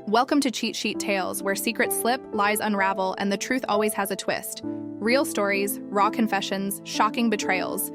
Welcome to Cheat Sheet Tales, where secrets slip, lies unravel, and the truth always has a twist. Real stories, raw confessions, shocking betrayals.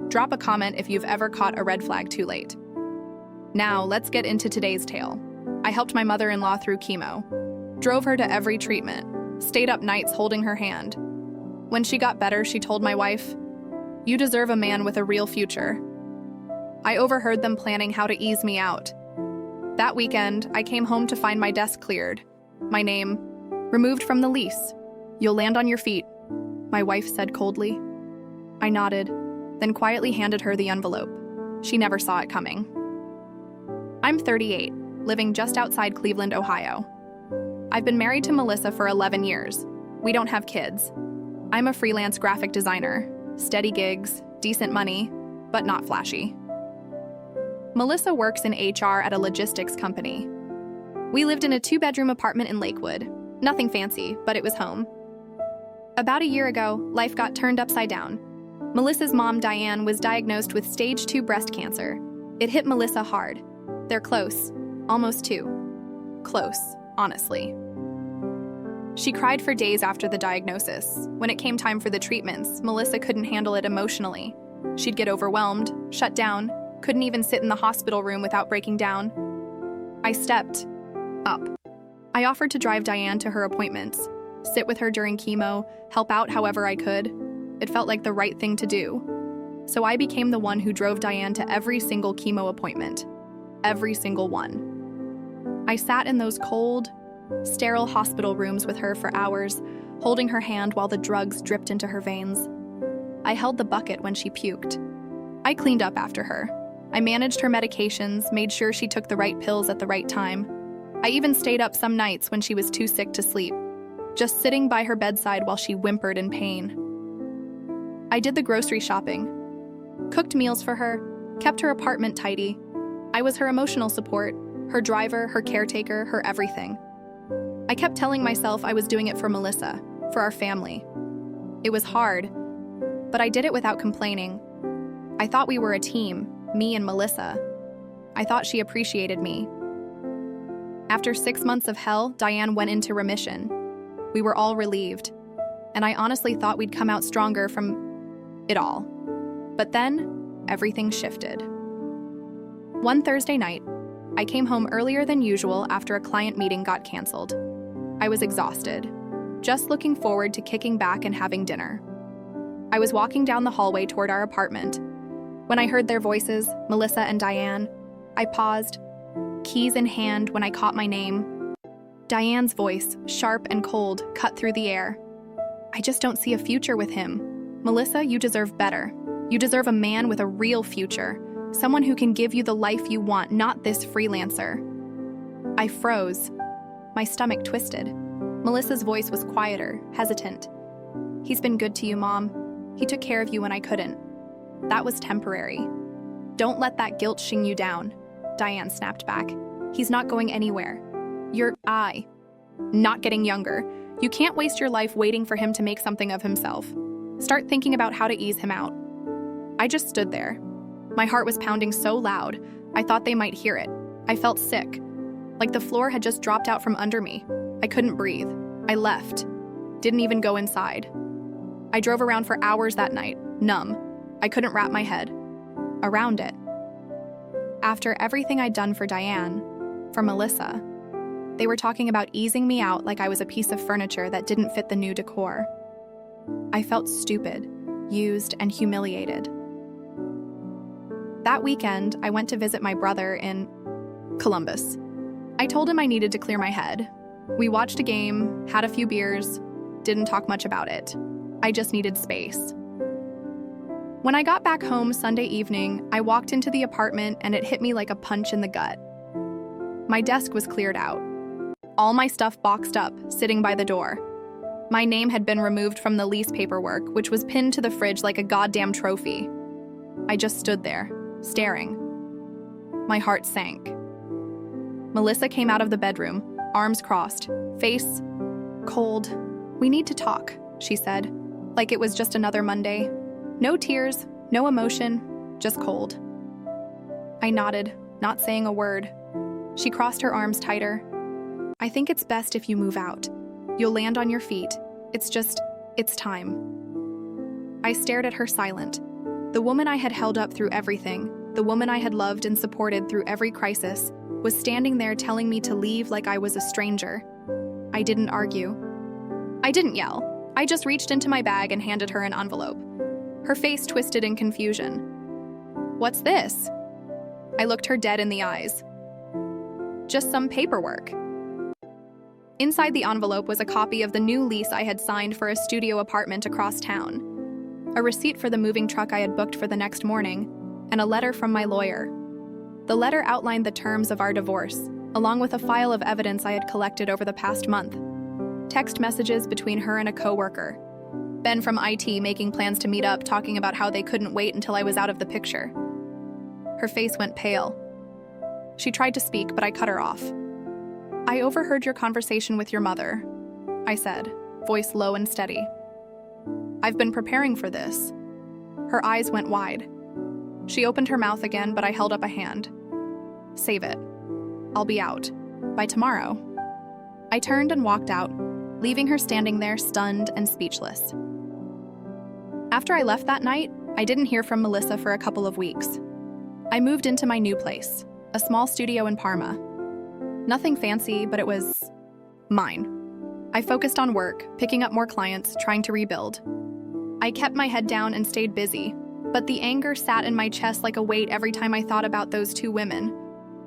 Drop a comment if you've ever caught a red flag too late. Now, let's get into today's tale. I helped my mother-in-law through chemo, drove her to every treatment, stayed up nights holding her hand. When she got better, she told my wife, "You deserve a man with a real future." I overheard them planning how to ease me out. That weekend, I came home to find my desk cleared. My name removed from the lease. "You'll land on your feet," my wife said coldly. I nodded, then quietly handed her the envelope. She never saw it coming. I'm 38, living just outside Cleveland, Ohio. I've been married to Melissa for 11 years. We don't have kids. I'm a freelance graphic designer. Steady gigs, decent money, but not flashy. Melissa works in HR at a logistics company. We lived in a 2-bedroom apartment in Lakewood. Nothing fancy, but it was home. About a year ago, life got turned upside down. Melissa's mom, Diane, was diagnosed with stage 2 breast cancer. It hit Melissa hard. They're close, almost too close, honestly. She cried for days after the diagnosis. When it came time for the treatments, Melissa couldn't handle it emotionally. She'd get overwhelmed, shut down, couldn't even sit in the hospital room without breaking down. I stepped up. I offered to drive Diane to her appointments, sit with her during chemo, help out however I could. It felt like the right thing to do. So I became the one who drove Diane to every single chemo appointment. Every single one. I sat in those cold, sterile hospital rooms with her for hours, holding her hand while the drugs dripped into her veins. I held the bucket when she puked. I cleaned up after her. I managed her medications, made sure she took the right pills at the right time. I even stayed up some nights when she was too sick to sleep, just sitting by her bedside while she whimpered in pain. I did the grocery shopping, cooked meals for her, kept her apartment tidy. I was her emotional support, her driver, her caretaker, her everything. I kept telling myself I was doing it for Melissa, for our family. It was hard, but I did it without complaining. I thought we were a team, me and Melissa. I thought she appreciated me. After 6 months of hell, Diane went into remission. We were all relieved, and I honestly thought we'd come out stronger from it all. But then, everything shifted. One Thursday night, I came home earlier than usual after a client meeting got canceled. I was exhausted, just looking forward to kicking back and having dinner. I was walking down the hallway toward our apartment. When I heard their voices, Melissa and Diane, I paused, keys in hand when I caught my name. Diane's voice, sharp and cold, cut through the air. "I just don't see a future with him. Melissa, you deserve better. You deserve a man with a real future. Someone who can give you the life you want, not this freelancer." I froze. My stomach twisted. Melissa's voice was quieter, hesitant. "He's been good to you, Mom. He took care of you when I couldn't. That was temporary. Don't let that guilt shing you down," Diane snapped back. "He's not going anywhere. You're not getting younger. You can't waste your life waiting for him to make something of himself. Start thinking about how to ease him out." I just stood there. My heart was pounding so loud, I thought they might hear it. I felt sick, like the floor had just dropped out from under me. I couldn't breathe. I left. Didn't even go inside. I drove around for hours that night, numb. I couldn't wrap my head around it. After everything I'd done for Diane, for Melissa, they were talking about easing me out like I was a piece of furniture that didn't fit the new decor. I felt stupid, used, and humiliated. That weekend, I went to visit my brother in Columbus. I told him I needed to clear my head. We watched a game, had a few beers, didn't talk much about it. I just needed space. When I got back home Sunday evening, I walked into the apartment and it hit me like a punch in the gut. My desk was cleared out. All my stuff boxed up, sitting by the door. My name had been removed from the lease paperwork, which was pinned to the fridge like a goddamn trophy. I just stood there, staring. My heart sank. Melissa came out of the bedroom, arms crossed, face cold. "We need to talk," she said, like it was just another Monday. No tears, no emotion, just cold. I nodded, not saying a word. She crossed her arms tighter. I think it's best if you move out. You'll land on your feet. It's time. I stared at her silent. The woman I had held up through everything, the woman I had loved and supported through every crisis, was standing there telling me to leave like I was a stranger. I didn't argue. I didn't yell. I just reached into my bag and handed her an envelope. Her face twisted in confusion. "What's this?" I looked her dead in the eyes. "Just some paperwork." Inside the envelope was a copy of the new lease I had signed for a studio apartment across town, a receipt for the moving truck I had booked for the next morning, and a letter from my lawyer. The letter outlined the terms of our divorce, along with a file of evidence I had collected over the past month. Text messages between her and a coworker. Ben from IT making plans to meet up, talking about how they couldn't wait until I was out of the picture. Her face went pale. She tried to speak, but I cut her off. "I overheard your conversation with your mother," I said, voice low and steady. "I've been preparing for this." Her eyes went wide. She opened her mouth again, but I held up a hand. "Save it. I'll be out. By tomorrow." I turned and walked out, leaving her standing there stunned and speechless. After I left that night, I didn't hear from Melissa for a couple of weeks. I moved into my new place, a small studio in Parma. Nothing fancy, but it was mine. I focused on work, picking up more clients, trying to rebuild. I kept my head down and stayed busy, but the anger sat in my chest like a weight every time I thought about those two women,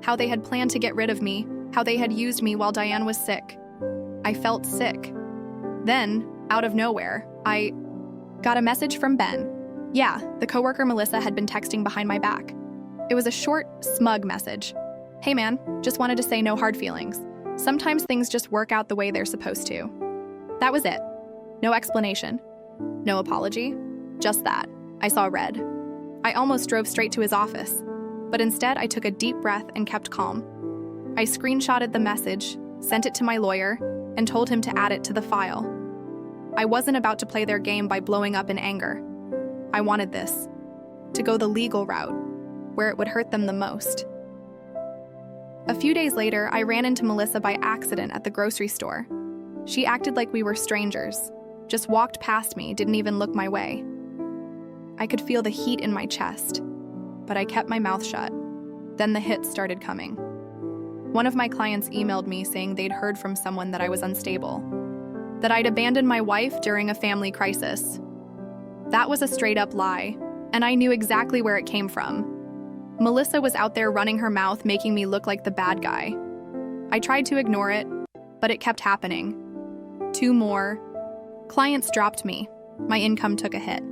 how they had planned to get rid of me, how they had used me while Diane was sick. I felt sick. Then, out of nowhere, I got a message from Ben. Yeah, the coworker Melissa had been texting behind my back. It was a short, smug message. "Hey man, just wanted to say no hard feelings. Sometimes things just work out the way they're supposed to." That was it. No explanation. No apology. Just that. I saw red. I almost drove straight to his office, but instead I took a deep breath and kept calm. I screenshotted the message, sent it to my lawyer, and told him to add it to the file. I wasn't about to play their game by blowing up in anger. I wanted this, to go the legal route, where it would hurt them the most. A few days later, I ran into Melissa by accident at the grocery store. She acted like we were strangers, just walked past me, didn't even look my way. I could feel the heat in my chest, but I kept my mouth shut. Then the hits started coming. One of my clients emailed me saying they'd heard from someone that I was unstable, that I'd abandoned my wife during a family crisis. That was a straight-up lie, and I knew exactly where it came from. Melissa was out there running her mouth, making me look like the bad guy. I tried to ignore it, but it kept happening. 2 more. Clients dropped me. My income took a hit.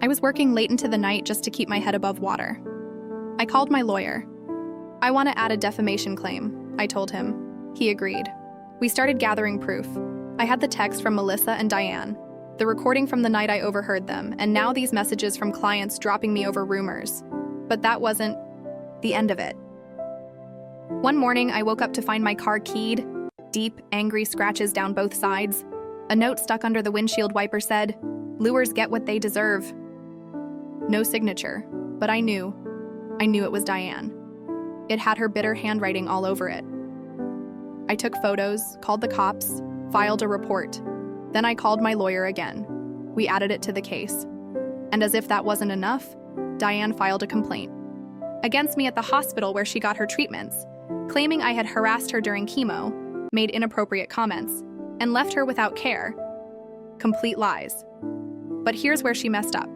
I was working late into the night just to keep my head above water. I called my lawyer. "I want to add a defamation claim," I told him. He agreed. We started gathering proof. I had the text from Melissa and Diane, the recording from the night I overheard them, and now these messages from clients dropping me over rumors. But that wasn't the end of it. One morning, I woke up to find my car keyed, deep, angry scratches down both sides. A note stuck under the windshield wiper said, "Lures get what they deserve." No signature, but I knew it was Diane. It had her bitter handwriting all over it. I took photos, called the cops, filed a report. Then I called my lawyer again. We added it to the case. And as if that wasn't enough, Diane filed a complaint against me at the hospital where she got her treatments, claiming I had harassed her during chemo, made inappropriate comments, and left her without care. Complete lies. But here's where she messed up.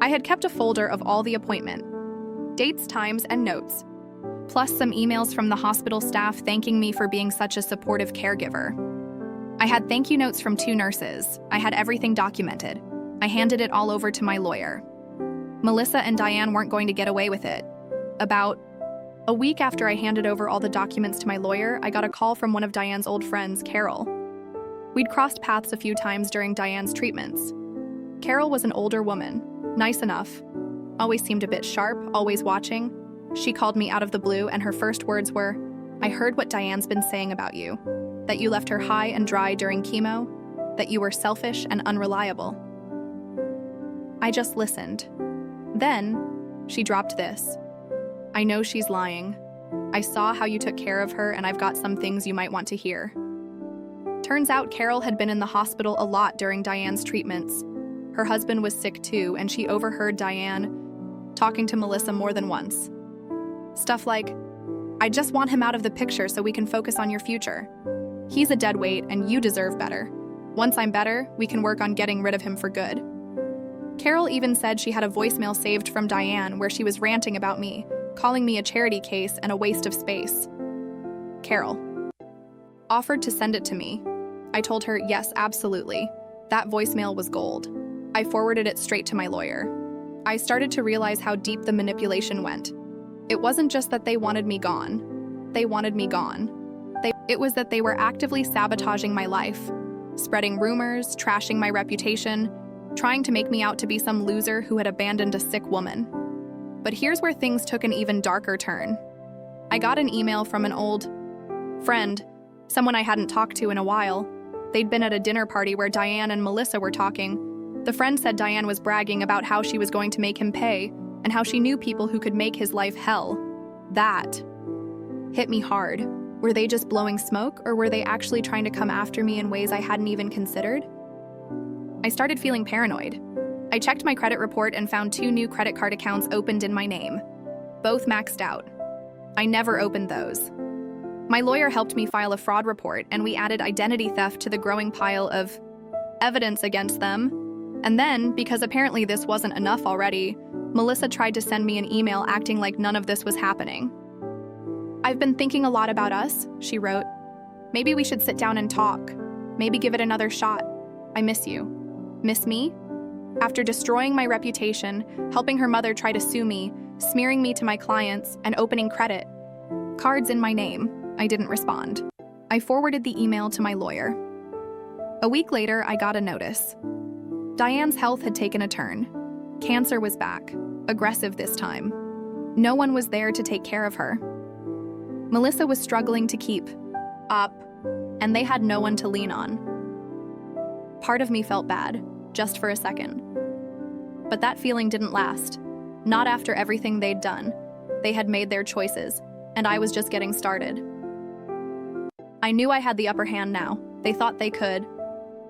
I had kept a folder of all the appointment, dates, times, and notes, plus some emails from the hospital staff thanking me for being such a supportive caregiver. I had thank you notes from 2 nurses. I had everything documented. I handed it all over to my lawyer. Melissa and Diane weren't going to get away with it. About a week after I handed over all the documents to my lawyer, I got a call from one of Diane's old friends, Carol. We'd crossed paths a few times during Diane's treatments. Carol was an older woman, nice enough, always seemed a bit sharp, always watching. She called me out of the blue, and her first words were, "I heard what Diane's been saying about you, that you left her high and dry during chemo, that you were selfish and unreliable." I just listened. Then, she dropped this. "I know she's lying. I saw how you took care of her, and I've got some things you might want to hear. Turns out Carol had been in the hospital a lot during Diane's treatments. Her husband was sick too, and she overheard Diane talking to Melissa more than once. Stuff like, "I just want him out of the picture so we can focus on your future. He's a dead weight, and you deserve better. Once I'm better, we can work on getting rid of him for good." Carol even said she had a voicemail saved from Diane where she was ranting about me, calling me a charity case and a waste of space. Carol offered to send it to me. I told her, yes, absolutely. That voicemail was gold. I forwarded it straight to my lawyer. I started to realize how deep the manipulation went. It wasn't just that they wanted me gone. They wanted me gone. It was that they were actively sabotaging my life, spreading rumors, trashing my reputation, trying to make me out to be some loser who had abandoned a sick woman. But here's where things took an even darker turn. I got an email from an old friend, someone I hadn't talked to in a while. They'd been at a dinner party where Diane and Melissa were talking. The friend said Diane was bragging about how she was going to make him pay and how she knew people who could make his life hell. That hit me hard. Were they just blowing smoke, or were they actually trying to come after me in ways I hadn't even considered? I started feeling paranoid. I checked my credit report and found 2 new credit card accounts opened in my name. Both maxed out. I never opened those. My lawyer helped me file a fraud report, and we added identity theft to the growing pile of evidence against them. And then, because apparently this wasn't enough already, Melissa tried to send me an email acting like none of this was happening. "I've been thinking a lot about us," she wrote. "Maybe we should sit down and talk. Maybe give it another shot. I miss you." Miss me? After destroying my reputation, helping her mother try to sue me, smearing me to my clients, and opening credit cards in my name, I didn't respond. I forwarded the email to my lawyer. A week later, I got a notice. Diane's health had taken a turn. Cancer was back, aggressive this time. No one was there to take care of her. Melissa was struggling to keep up, and they had no one to lean on. Part of me felt bad, just for a second. But that feeling didn't last. Not after everything they'd done. They had made their choices, and I was just getting started. I knew I had the upper hand now. They thought they could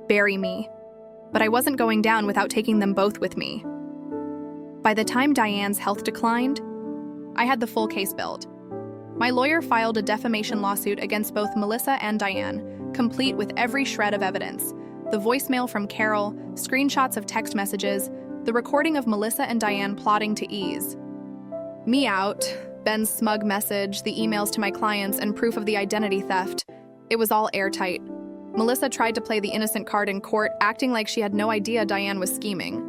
bury me. But I wasn't going down without taking them both with me. By the time Diane's health declined, I had the full case built. My lawyer filed a defamation lawsuit against both Melissa and Diane, complete with every shred of evidence. The voicemail from Carol, screenshots of text messages, the recording of Melissa and Diane plotting to ease me out, Ben's smug message, the emails to my clients, and proof of the identity theft. It was all airtight. Melissa tried to play the innocent card in court, acting like she had no idea Diane was scheming.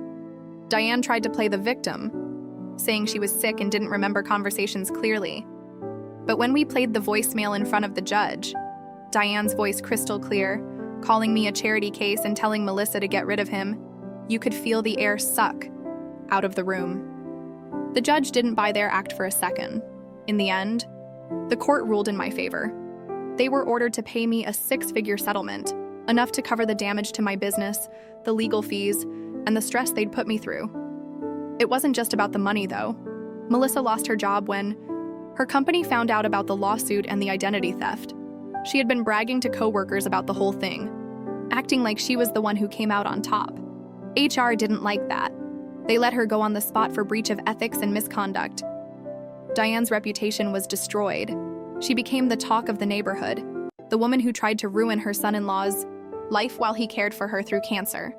Diane tried to play the victim, saying she was sick and didn't remember conversations clearly. But when we played the voicemail in front of the judge, Diane's voice crystal clear, calling me a charity case and telling Melissa to get rid of him, you could feel the air suck out of the room. The judge didn't buy their act for a second. In the end, the court ruled in my favor. They were ordered to pay me a 6-figure settlement, enough to cover the damage to my business, the legal fees, and the stress they'd put me through. It wasn't just about the money, though. Melissa lost her job when her company found out about the lawsuit and the identity theft. She had been bragging to coworkers about the whole thing, acting like she was the one who came out on top. HR didn't like that. They let her go on the spot for breach of ethics and misconduct. Diane's reputation was destroyed. She became the talk of the neighborhood, the woman who tried to ruin her son-in-law's life while he cared for her through cancer.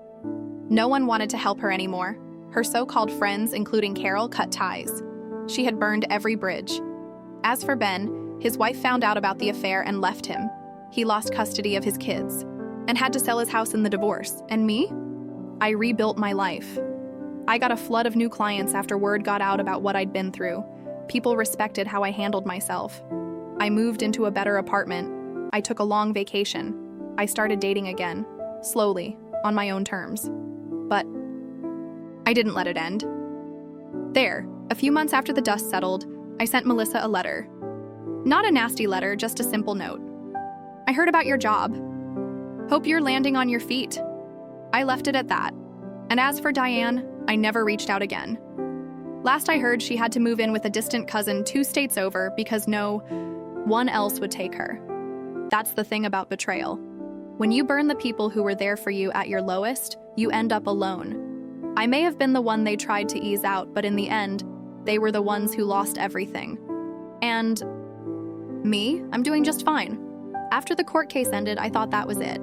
No one wanted to help her anymore. Her so-called friends, including Carol, cut ties. She had burned every bridge. As for Ben, his wife found out about the affair and left him. He lost custody of his kids and had to sell his house in the divorce. And me? I rebuilt my life. I got a flood of new clients after word got out about what I'd been through. People respected how I handled myself. I moved into a better apartment. I took a long vacation. I started dating again, slowly, on my own terms. But I didn't let it end. There, a few months after the dust settled, I sent Melissa a letter. Not a nasty letter, just a simple note. I heard about your job. Hope you're landing on your feet. I left it at that. And as for Diane, I never reached out again. Last I heard, she had to move in with a distant cousin 2 states over because no one else would take her. That's the thing about betrayal. When you burn the people who were there for you at your lowest, you end up alone. I may have been the one they tried to ease out, but in the end, they were the ones who lost everything. And me, I'm doing just fine. After the court case ended, I thought that was it.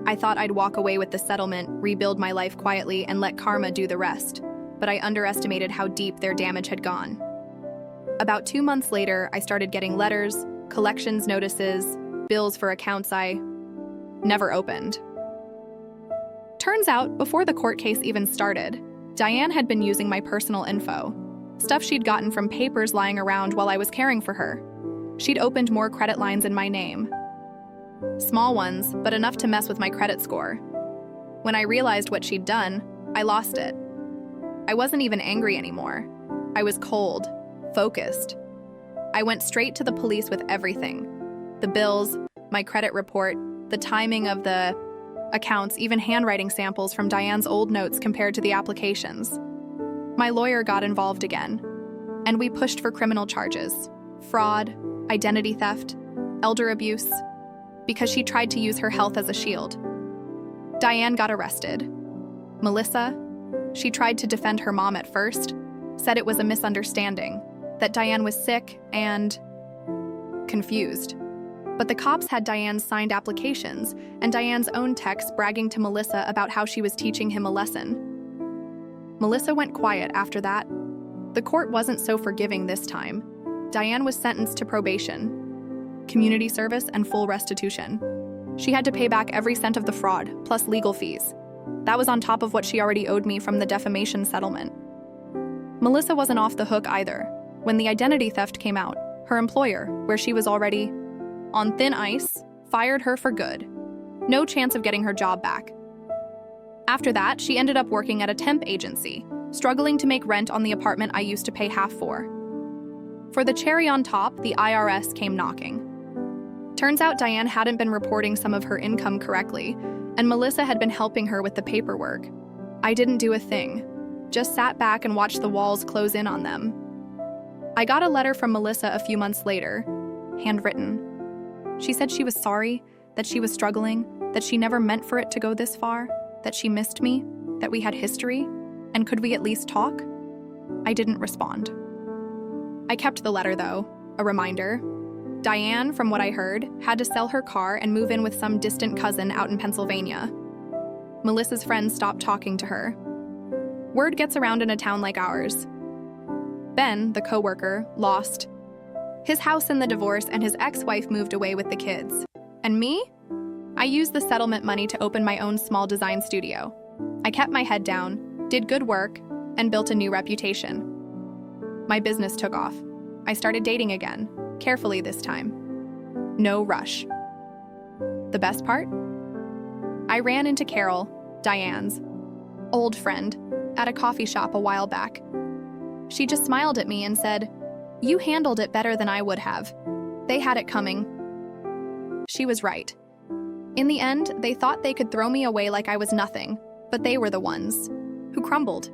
I thought I'd walk away with the settlement, rebuild my life quietly, and let karma do the rest. But I underestimated how deep their damage had gone. About 2 months later, I started getting letters, collections notices, bills for accounts I never opened. Turns out, before the court case even started, Diane had been using my personal info, stuff she'd gotten from papers lying around while I was caring for her. She'd opened more credit lines in my name. Small ones, but enough to mess with my credit score. When I realized what she'd done, I lost it. I wasn't even angry anymore. I was cold, focused. I went straight to the police with everything. The bills, my credit report, the timing of the accounts, even handwriting samples from Diane's old notes compared to the applications. My lawyer got involved again, and we pushed for criminal charges, fraud, identity theft, elder abuse, because she tried to use her health as a shield. Diane got arrested. Melissa, she tried to defend her mom at first, said it was a misunderstanding, that Diane was sick and confused. But the cops had Diane's signed applications and Diane's own texts bragging to Melissa about how she was teaching him a lesson. Melissa went quiet after that. The court wasn't so forgiving this time. Diane was sentenced to probation, community service, and full restitution. She had to pay back every cent of the fraud, plus legal fees. That was on top of what she already owed me from the defamation settlement. Melissa wasn't off the hook either. When the identity theft came out, her employer, where she was already on thin ice, fired her for good. No chance of getting her job back. After that, she ended up working at a temp agency, struggling to make rent on the apartment I used to pay half for. For the cherry on top, the IRS came knocking. Turns out Diane hadn't been reporting some of her income correctly, and Melissa had been helping her with the paperwork. I didn't do a thing, just sat back and watched the walls close in on them. I got a letter from Melissa a few months later, handwritten. She said she was sorry, that she was struggling, that she never meant for it to go this far, that she missed me, that we had history, and could we at least talk? I didn't respond. I kept the letter though, a reminder. Diane, from what I heard, had to sell her car and move in with some distant cousin out in Pennsylvania. Melissa's friends stopped talking to her. Word gets around in a town like ours. Ben, the coworker, lost his house in the divorce and his ex-wife moved away with the kids. And me? I used the settlement money to open my own small design studio. I kept my head down, did good work, and built a new reputation. My business took off. I started dating again, carefully this time. No rush. The best part? I ran into Carol, Diane's old friend, at a coffee shop a while back. She just smiled at me and said, "You handled it better than I would have. They had it coming." She was right. In the end, they thought they could throw me away like I was nothing, but they were the ones who crumbled.